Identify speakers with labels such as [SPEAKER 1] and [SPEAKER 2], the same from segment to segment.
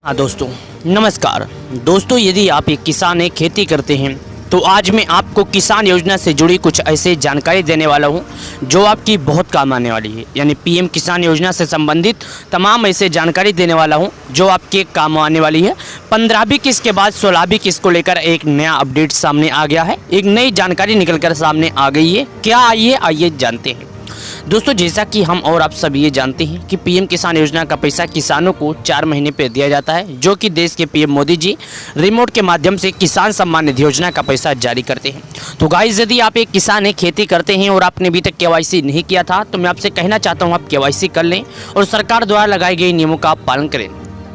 [SPEAKER 1] हाँ दोस्तों, नमस्कार दोस्तों। यदि आप एक किसान हैं, खेती करते हैं, तो आज मैं आपको किसान योजना से जुड़ी कुछ ऐसे जानकारी देने वाला हूं जो आपकी बहुत काम आने वाली है। यानी पीएम किसान योजना से संबंधित तमाम ऐसे जानकारी देने वाला हूं जो आपके काम आने वाली है। 15वीं किस्त के बाद 16वीं किस्त को लेकर एक नया अपडेट सामने आ गया है, एक नई जानकारी निकलकर सामने आ गई है। क्या आई है, आइए जानते हैं। दोस्तों, जैसा कि हम और आप सब ये जानते हैं कि पीएम किसान योजना का पैसा किसानों को 4 महीने पे दिया जाता है, जो कि देश के पीएम मोदी जी रिमोट के माध्यम से किसान सम्मान निधि योजना का पैसा जारी करते हैं। तो गाइस, यदि आप एक किसान हैं, खेती करते हैं और आपने अभी तक केवाईसी नहीं किया था, तो मैं आपसे कहना चाहता हूँ आप केवाईसी कर लें और सरकार द्वारा लगाए गए नियमों का आप पालन करें।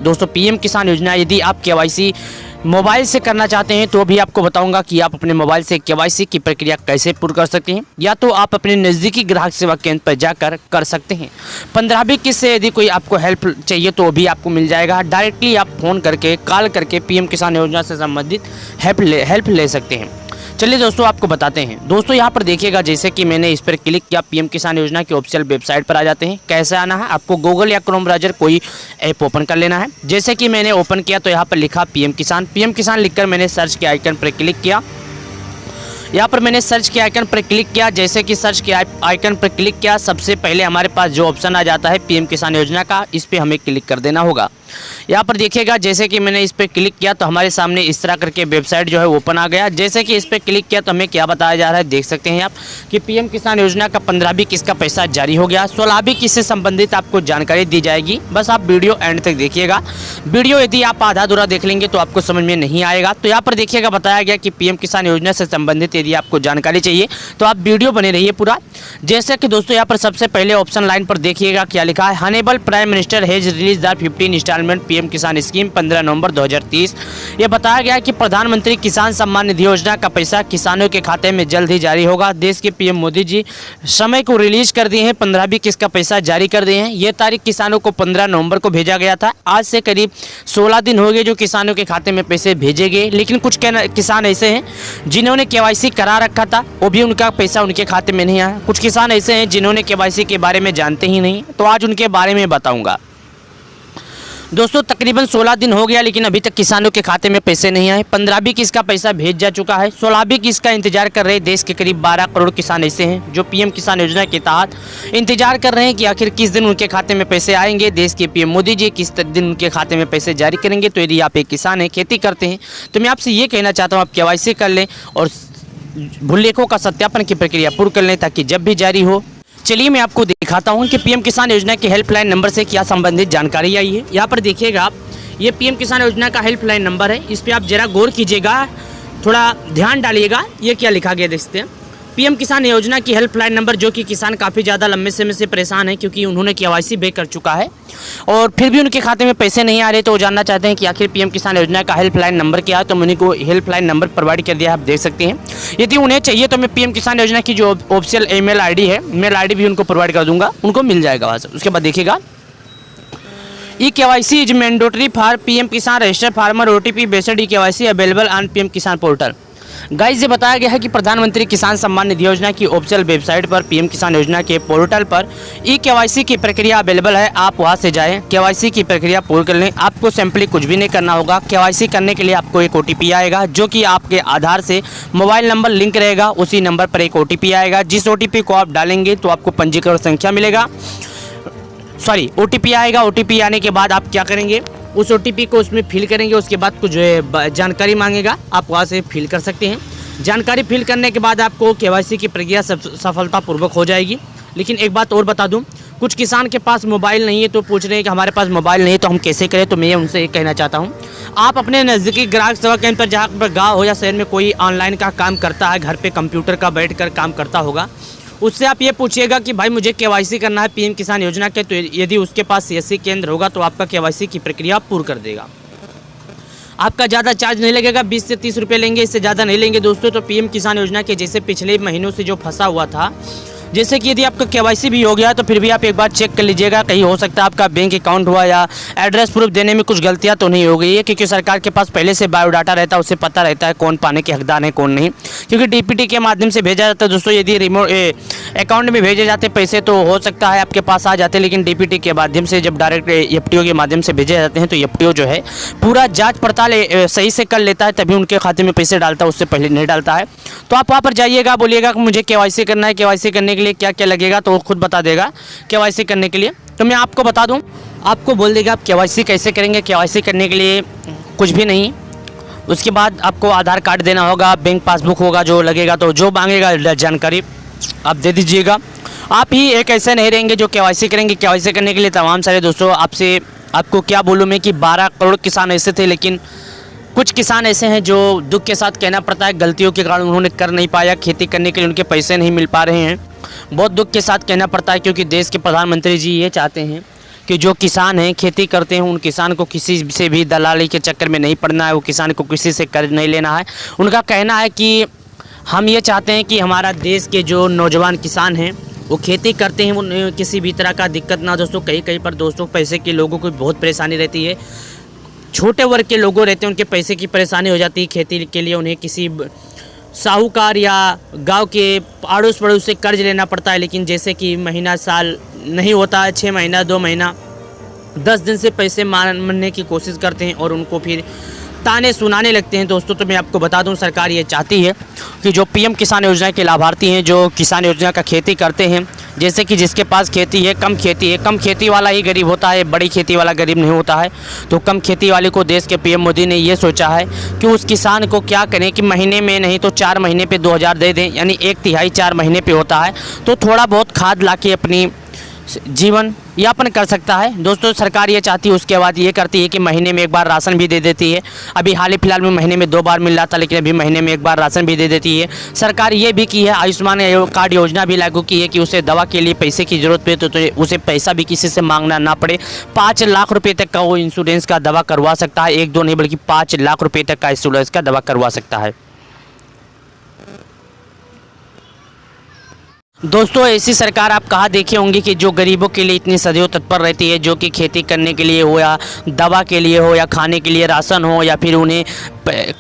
[SPEAKER 1] दोस्तों, पीएम किसान योजना, यदि आप केवाईसी मोबाइल से करना चाहते हैं तो भी आपको बताऊंगा कि आप अपने मोबाइल से केवाईसी की प्रक्रिया कैसे पूरी कर सकते हैं, या तो आप अपने नज़दीकी ग्राहक सेवा केंद्र पर जाकर कर सकते हैं। 15वीं किस्त से यदि कोई आपको हेल्प चाहिए तो भी आपको मिल जाएगा। डायरेक्टली आप फ़ोन करके, कॉल करके पीएम किसान योजना से संबंधित हेल्प ले सकते हैं। चलिए दोस्तों, आपको बताते हैं। दोस्तों, यहाँ पर देखिएगा, जैसे कि मैंने इस पर क्लिक किया, पीएम किसान योजना की ऑफिशियल वेबसाइट पर आ जाते हैं। कैसे आना है, आपको गूगल या क्रोम ब्राउज़र कोई ऐप ओपन कर लेना है। जैसे कि मैंने ओपन किया तो यहाँ पर लिखा पीएम किसान लिखकर मैंने सर्च के आइकन पर क्लिक किया। यहाँ पर मैंने सर्च के आइकन पर क्लिक किया। जैसे कि सर्च के आइकन पर क्लिक किया, सबसे पहले हमारे पास जो ऑप्शन आ जाता है पीएम किसान योजना का, इस पर हमें क्लिक कर देना होगा। यहाँ पर देखिएगा, जैसे कि मैंने इस पर क्लिक किया तो हमारे सामने इस तरह करके वेबसाइट जो है ओपन आ गया। जैसे कि इस पर क्लिक किया तो हमें क्या बताया जा रहा है, देख सकते हैं आप कि पीएम किसान योजना का 15वीं किस्त का पैसा जारी हो गया। 16वीं किस्त से संबंधित आपको जानकारी दी जाएगी। बस आप वीडियो एंड तक देखिएगा। वीडियो यदि आप आधा अधूरा देख लेंगे तो आपको समझ में नहीं आएगा। तो यहाँ पर देखिएगा, बताया गया कि पीएम किसान योजना से संबंधित यदि आपको जानकारी चाहिए तो आप वीडियो बने रहिए पूरा। जैसे कि दोस्तों, यहाँ पर सबसे पहले ऑप्शन लाइन पर देखिएगा क्या लिखा है, honourable prime minister has release the 15 instalment PM Kisan scheme 15 November 2030। यह बताया गया कि प्रधानमंत्री किसान सम्मान निधि योजना का पैसा किसानों के खाते में जल्द ही जारी होगा। देश के पीएम मोदी जी समय को रिलीज कर दिए हैं, 15वीं किस्त का पैसा जारी कर दिए हैं। यह तारीख किसानों को 15 नवंबर को भेजा गया था। आज से करीब 16 दिन हो गए जो किसानों के खाते में पैसे भेजे गए। लेकिन कुछ किसान ऐसे हैं जिन्होंने केवाईसी करा रखा था, वो भी उनका पैसा उनके खाते में नहीं आया। कुछ किसान ऐसे हैं जिन्होंने केवाईसी के बारे में जानते ही नहीं, तो आज उनके बारे में बताऊंगा। दोस्तों, तकरीबन 16 दिन हो गया लेकिन अभी तक किसानों के खाते में पैसे नहीं आए। 15वीं किस्त का पैसा भेज जा चुका है। 16वीं किस्त का इंतजार कर रहे देश के करीब 12 करोड़ किसान ऐसे हैं जो पीएम किसान योजना के तहत इंतजार कर रहे हैं कि आखिर किस दिन उनके खाते में पैसे आएंगे। देश के पीएम मोदी जी किस दिन उनके खाते में पैसे जारी करेंगे। तो यदि आप एक किसान हैं, खेती करते हैं, तो मैं आपसे ये कहना चाहता हूँ आप केवाईसी कर लें और भूलेखों का सत्यापन की प्रक्रिया पूरी कर लें, ताकि जब भी जारी हो। चलिए मैं आपको दिखाता हूं कि पीएम किसान योजना के हेल्पलाइन नंबर से क्या संबंधित जानकारी आई है। यहाँ पर देखिएगा आप, ये पीएम किसान योजना का हेल्पलाइन नंबर है। इस पर आप जरा गौर कीजिएगा, थोड़ा ध्यान डालिएगा। ये क्या लिखा गया देखते हैं, पीएम किसान योजना की हेल्पलाइन नंबर, जो कि किसान काफ़ी ज़्यादा लंबे समय से परेशान है क्योंकि उन्होंने केवाईसी भी कर चुका है और फिर भी उनके खाते में पैसे नहीं आ रहे। तो वो जानना चाहते हैं कि आखिर पीएम किसान योजना का हेल्पलाइन नंबर क्या है। तो मैंने को हेल्पलाइन नंबर प्रोवाइड कर दिया, आप देख सकते हैं। यदि उन्हें चाहिए तो मैं पीएम किसान योजना की जो ऑफिशियल ईमेल आईडी है, मेल आईडी भी उनको प्रोवाइड कर दूंगा, उनको मिल जाएगा वहाँ से। उसके बाद देखिएगा, e KYC is mandatory for PM Kisan registered farmer OTP based e KYC available on PM Kisan portal. Guys, ये बताया गया है कि प्रधानमंत्री किसान सम्मान निधि योजना की ऑफिशियल वेबसाइट पर पीएम किसान योजना के पोर्टल पर ई केवाईसी की प्रक्रिया अवेलेबल है। आप वहां से जाएं, केवाईसी की प्रक्रिया पूरी कर लें। आपको सिंपली कुछ भी नहीं करना होगा। केवाईसी करने के लिए आपको एक ओटीपी आएगा, जो कि आपके आधार से मोबाइल नंबर लिंक रहेगा। उसी नंबर पर एक ओटीपी आएगा। जिस ओटीपी को आप डालेंगे तो आपको पंजीकरण संख्या मिलेगा, ओटीपी आएगा। ओटीपी आने के बाद आप क्या करेंगे, उस ओटीपी को उसमें फिल करेंगे। उसके बाद कुछ जो है जानकारी मांगेगा, आप वहाँ से फिल कर सकते हैं। जानकारी फिल करने के बाद आपको केवाईसी की प्रक्रिया सफलतापूर्वक हो जाएगी। लेकिन एक बात और बता दूं, कुछ किसान के पास मोबाइल नहीं है तो पूछ रहे हैं कि हमारे पास मोबाइल नहीं है तो हम कैसे करें। तो मैं उनसे एक कहना चाहता हूं, आप अपने नज़दीकी ग्राहक सेवा केंद्र पर, जहाँ पर गाँव हो या शहर में कोई ऑनलाइन का काम करता है, घर पर कंप्यूटर का बैठ कर काम करता होगा, उससे आप ये पूछिएगा कि भाई मुझे केवाईसी करना है पीएम किसान योजना के। तो यदि उसके पास सीएससी केंद्र होगा तो आपका केवाईसी की प्रक्रिया पूरी कर देगा। आपका ज़्यादा चार्ज नहीं लगेगा, 20 से 30 रुपये लेंगे, इससे ज़्यादा नहीं लेंगे दोस्तों। तो पीएम किसान योजना के जैसे पिछले महीनों से जो फंसा हुआ था जैसे कि यदि आपका केवाईसी भी हो गया तो फिर भी आप एक बार चेक कर लीजिएगा, कहीं हो सकता है आपका बैंक अकाउंट हुआ या एड्रेस प्रूफ देने में कुछ गलतियां तो नहीं हो गई है, क्योंकि सरकार के पास पहले से बायोडाटा रहता है, उसे पता रहता है कौन पाने के हकदार है कौन नहीं, क्योंकि डीपीटी के माध्यम से भेजा जाता है। दोस्तों यदि रिमोट अकाउंट में भेजे जाते पैसे तो हो सकता है आपके पास आ जाते, लेकिन डीपीटी के माध्यम से जब डायरेक्ट एफटीओ के माध्यम से भेजे जाते हैं तो एफटीओ जो है पूरा जाँच पड़ताल सही से कर लेता है, तभी उनके खाते में पैसे डालता है, उससे पहले नहीं डालता है। तो आप वहाँ पर जाइएगा, बोलिएगा कि मुझे केवाईसी करना है, केवाईसी करने के लिए क्या क्या लगेगा, तो वो खुद बता देगा केवाईसी करने के लिए। तो मैं आपको बता दूं, आपको बोल देगा आप केवाईसी कैसे करेंगे। केवाईसी करने के लिए कुछ भी नहीं, उसके बाद आपको आधार कार्ड देना होगा, बैंक पासबुक होगा जो लगेगा, तो जो मांगेगा जानकारी आप दे दीजिएगा। आप ही एक ऐसे नहीं रहेंगे जो केवाईसी करेंगे। केवाईसी करने के लिए तमाम सारे दोस्तों आपको क्या बोलूँ मैं कि 12 करोड़ किसान ऐसे थे, लेकिन कुछ किसान ऐसे हैं जो दुख के साथ कहना पड़ता है गलतियों के कारण उन्होंने कर नहीं पाया, खेती करने के लिए उनके पैसे नहीं मिल पा रहे हैं। बहुत दुख के साथ कहना पड़ता है, क्योंकि देश के प्रधानमंत्री जी ये चाहते हैं कि जो किसान हैं खेती करते हैं उन किसान को किसी से भी दलाली के चक्कर में नहीं पड़ना है, वो किसान को किसी से कर्ज नहीं लेना है। उनका कहना है कि हम ये चाहते हैं कि हमारा देश के जो नौजवान किसान हैं वो खेती करते हैं, वो किसी भी तरह का दिक्कत ना। दोस्तों कहीं पर दोस्तों पैसे के लोगों को बहुत परेशानी रहती है, छोटे वर्ग के लोगों रहते हैं उनके पैसे की परेशानी हो जाती है। खेती के लिए उन्हें किसी साहूकार या गांव के अड़ोस पड़ोस से कर्ज लेना पड़ता है, लेकिन जैसे कि महीना साल नहीं होता है, 6 महीना 2 महीना 10 दिन से पैसे मांगने की कोशिश करते हैं और उनको फिर ताने सुनाने लगते हैं। दोस्तों तो मैं आपको बता दूं, सरकार ये चाहती है कि जो पीएम किसान योजना के लाभार्थी हैं, जो किसान योजना का खेती करते हैं, जैसे कि जिसके पास खेती है, कम खेती वाला ही गरीब होता है, बड़ी खेती वाला गरीब नहीं होता है। तो कम खेती वाले को देश के पीएम मोदी ने ये सोचा है कि उस किसान को क्या करें कि महीने में नहीं तो 4 महीने पे 2000 दे दें, यानी 1/3 4 महीने पे होता है, तो थोड़ा बहुत खाद लाके अपनी जीवन यापन कर सकता है। दोस्तों सरकार ये चाहती है, उसके बाद ये करती है कि महीने में एक बार राशन भी दे देती है। अभी हाल ही फिलहाल में महीने में 2 बार मिल रहा था, लेकिन अभी महीने में 1 बार राशन भी दे देती है। सरकार ये भी की है, आयुष्मान कार्ड योजना भी लागू की है कि उसे दवा के लिए पैसे की ज़रूरत पड़े तो उसे पैसा भी किसी से मांगना ना पड़े। 5 लाख रुपये तक का वो इंश्योरेंस का दवा करवा सकता है, 1-2 नहीं बल्कि 5 लाख रुपये तक का इंश्योरेंस का दवा करवा सकता है। दोस्तों ऐसी सरकार आप कहाँ देखे होंगे कि जो गरीबों के लिए इतनी सदैव तत्पर रहती है, जो कि खेती करने के लिए हो या दवा के लिए हो या खाने के लिए राशन हो या फिर उन्हें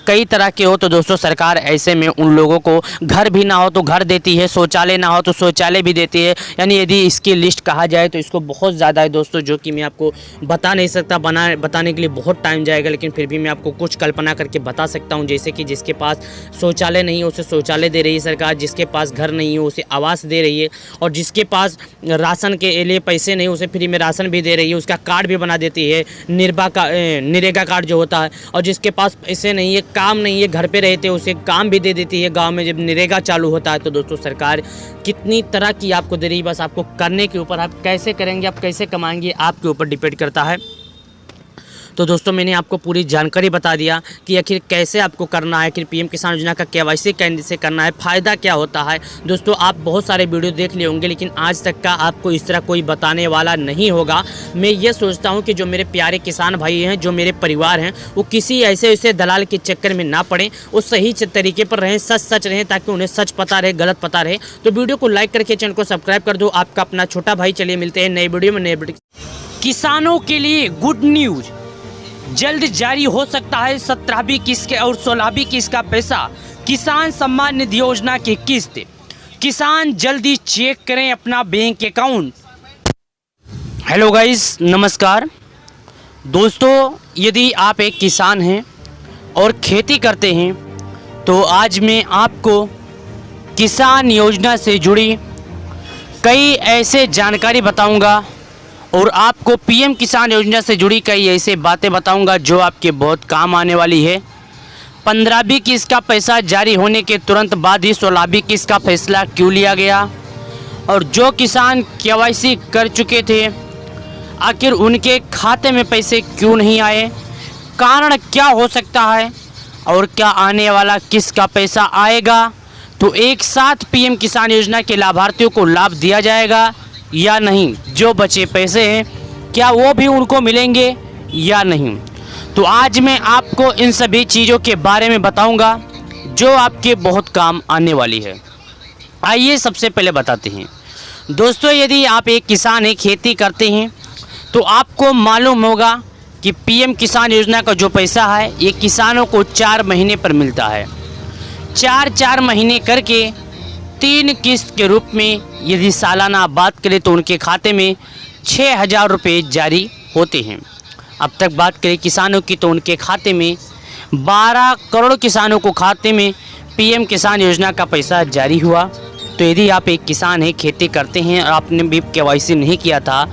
[SPEAKER 1] कई तरह के हो। तो दोस्तों सरकार ऐसे में उन लोगों को घर भी ना हो तो घर देती है, शौचालय ना हो तो शौचालय भी देती है। यानी यदि इसकी लिस्ट कहा जाए तो इसको बहुत ज़्यादा है दोस्तों, जो कि मैं आपको बता नहीं सकता, बताने के लिए बहुत टाइम जाएगा, लेकिन फिर भी मैं आपको कुछ कल्पना करके बता सकता हूँ। जैसे कि जिसके पास शौचालय नहीं है उसे शौचालय दे रही है सरकार, जिसके पास घर नहीं है उसे आवास दे रही है, और जिसके पास राशन के लिए पैसे नहीं उसे फ्री में राशन भी दे रही है, उसका कार्ड भी बना देती है, नरेगा कार्ड जो होता है। और जिसके पास पैसे नहीं है, काम नहीं है, घर पे रहते हैं, उसे काम भी दे देती है गांव में जब नरेगा चालू होता है। तो दोस्तों सरकार कितनी तरह की आपको दे रही है, बस आपको करने के ऊपर, आप कैसे करेंगे, आप कैसे कमाएंगे, आपके ऊपर डिपेंड करता है। तो दोस्तों मैंने आपको पूरी जानकारी बता दिया कि आखिर कैसे आपको करना है, आखिर पीएम किसान योजना का केवाईसी कैसे करना है, फ़ायदा क्या होता है। दोस्तों आप बहुत सारे वीडियो देख लिए होंगे, लेकिन आज तक का आपको इस तरह कोई बताने वाला नहीं होगा। मैं ये सोचता हूँ कि जो मेरे प्यारे किसान भाई हैं, जो मेरे परिवार हैं, वो किसी ऐसे दलाल के चक्कर में ना पड़ें, वो सही तरीके पर रहें, सच रहें, ताकि उन्हें सच पता रहे, गलत पता रहे। तो वीडियो को लाइक करके चैनल को सब्सक्राइब कर दो। आपका अपना छोटा भाई। चलिए मिलते हैं नए वीडियो में, नए वीडियो। किसानों के लिए गुड न्यूज़, जल्द जारी हो सकता है 17वीं किस्त और 16वीं किस्त का पैसा। किसान सम्मान निधि योजना की किस्त किसान जल्दी चेक करें अपना बैंक अकाउंट। हेलो गाइस, नमस्कार दोस्तों, यदि आप एक किसान हैं और खेती करते हैं तो आज मैं आपको किसान योजना से जुड़ी कई ऐसे जानकारी बताऊंगा और आपको पीएम किसान योजना से जुड़ी कई ऐसे बातें बताऊंगा जो आपके बहुत काम आने वाली है। 15वीं किस्त का पैसा जारी होने के तुरंत बाद ही 16वीं किस्त का फैसला क्यों लिया गया, और जो किसान केवाईसी कर चुके थे आखिर उनके खाते में पैसे क्यों नहीं आए, कारण क्या हो सकता है, और क्या आने वाला किस्त का पैसा आएगा तो एक साथ पीएम किसान योजना के लाभार्थियों को लाभ दिया जाएगा या नहीं, जो बचे पैसे हैं क्या वो भी उनको मिलेंगे या नहीं। तो आज मैं आपको इन सभी चीज़ों के बारे में बताऊंगा जो आपके बहुत काम आने वाली है। आइए सबसे पहले बताते हैं दोस्तों यदि आप एक किसान हैं, खेती करते हैं, तो आपको मालूम होगा कि पीएम किसान योजना का जो पैसा है ये किसानों को 4 महीने पर मिलता है। 4 महीने करके 3 किस्त के रूप में यदि सालाना आप बात करें तो उनके खाते में 6,000 रुपये जारी होते हैं। अब तक बात करें किसानों की तो उनके खाते में 12 करोड़ किसानों को खाते में पीएम किसान योजना का पैसा जारी हुआ। तो यदि आप एक किसान हैं, खेती करते हैं और आपने भी केवाईसी नहीं किया था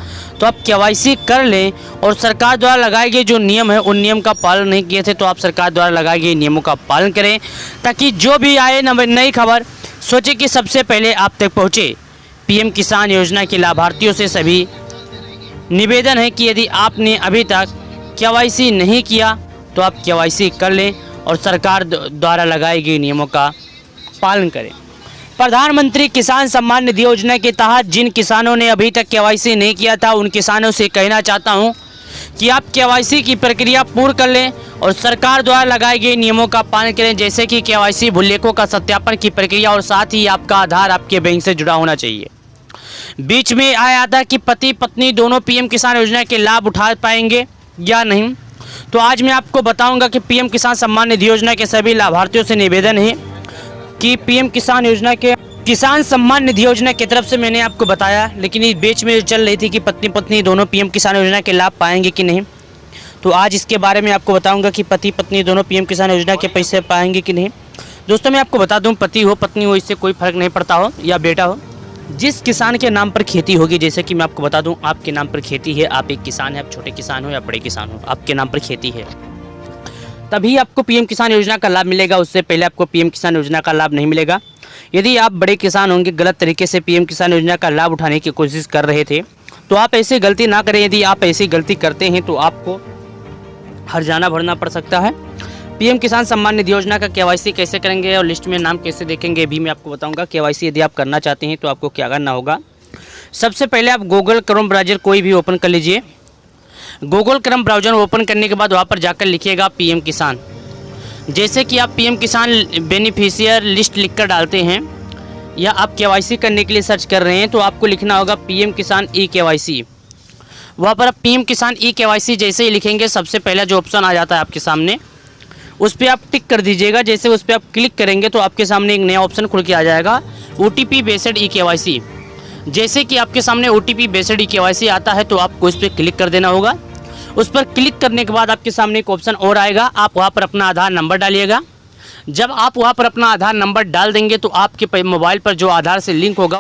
[SPEAKER 1] तो आप केवाईसी कर लें और सरकार द्वारा लगाए गए जो नियम है उन नियम का पालन नहीं किए थे तो आप सरकार द्वारा लगाए गए नियमों का पालन करें, ताकि जो भी आए नई खबर सोचे कि सबसे पहले आप तक पहुँचे। पीएम किसान योजना के लाभार्थियों से सभी निवेदन है कि यदि आपने अभी तक केवाईसी नहीं किया तो आप केवाईसी कर लें और सरकार द्वारा लगाए गए नियमों का पालन करें। प्रधानमंत्री किसान सम्मान निधि योजना के तहत जिन किसानों ने अभी तक केवाईसी नहीं किया था उन किसानों से कहना चाहता हूं कि आप केवाईसी की प्रक्रिया पूर्ण कर लें और सरकार द्वारा लगाए गए नियमों का पालन करें, जैसे कि केवाईसी भूलेखों का सत्यापन की प्रक्रिया और साथ ही आपका आधार आपके बैंक से जुड़ा होना चाहिए। बीच में आया था कि पति पत्नी दोनों पीएम किसान योजना के लाभ उठा पाएंगे या नहीं, तो आज मैं आपको बताऊंगा कि पीएम किसान सम्मान निधि योजना के सभी लाभार्थियों से निवेदन है कि पीएम किसान योजना के किसान सम्मान निधि योजना की तरफ से मैंने आपको बताया, लेकिन इस बीच में चल रही थी कि पत्नी पत्नी दोनों पीएम किसान योजना के लाभ पाएंगे कि नहीं, तो आज इसके बारे में आपको बताऊंगा कि पति पत्नी दोनों पीएम किसान योजना के पैसे पाएंगे कि नहीं। दोस्तों मैं आपको बता दूं, पति हो पत्नी हो इससे कोई फर्क नहीं पड़ता हो या बेटा हो, जिस किसान के नाम पर खेती होगी, जैसे कि मैं आपको बता दूं आपके नाम पर खेती है, आप एक किसान हैं, आप छोटे किसान हो या बड़े किसान हो, आपके नाम पर खेती है तभी आपको पीएम किसान योजना का लाभ मिलेगा। उससे पहले आपको पीएम किसान योजना का लाभ नहीं मिलेगा। यदि आप बड़े किसान होंगे, गलत तरीके से पीएम किसान योजना का लाभ उठाने की कोशिश कर रहे थे तो आप ऐसी गलती ना करें। यदि आप ऐसी गलती करते हैं तो आपको हर्जाना भरना पड़ सकता है। पीएम किसान सम्मान निधि योजना का केवाईसी कैसे करेंगे और लिस्ट में नाम कैसे देखेंगे भी मैं आपको बताऊंगा। केवाईसी यदि आप करना चाहते हैं तो आपको क्या करना होगा, सबसे पहले आप गूगल क्रोम ब्राउज़र कोई भी ओपन कर लीजिए। गूगल क्रोम ब्राउज़र ओपन करने के बाद वहाँ पर जाकर लिखिएगा पीएम किसान। जैसे कि आप पीएम किसान बेनिफिशियर लिस्ट लिखकर डालते हैं या आप केवाईसी करने के लिए सर्च कर रहे हैं तो आपको लिखना होगा पीएम किसान ई केवाईसी। वहाँ पर आप पीएम किसान ई केवाईसी जैसे ही लिखेंगे सबसे पहला जो ऑप्शन आ जाता है आपके सामने उस पर आप टिक कर दीजिएगा। जैसे उस पर आप क्लिक करेंगे तो आपके सामने एक नया ऑप्शन खुल के आ जाएगा OTP बेस्ड ई केवाईसी। जैसे कि आपके सामने OTP बेस्ड ई केवाईसी आता है तो आपको इस पर क्लिक कर देना होगा। उस पर क्लिक करने के बाद आपके सामने एक ऑप्शन और आएगा, आप वहाँ पर अपना आधार नंबर डालिएगा। जब आप वहाँ पर अपना आधार नंबर डाल देंगे तो आपके मोबाइल पर जो आधार से लिंक होगा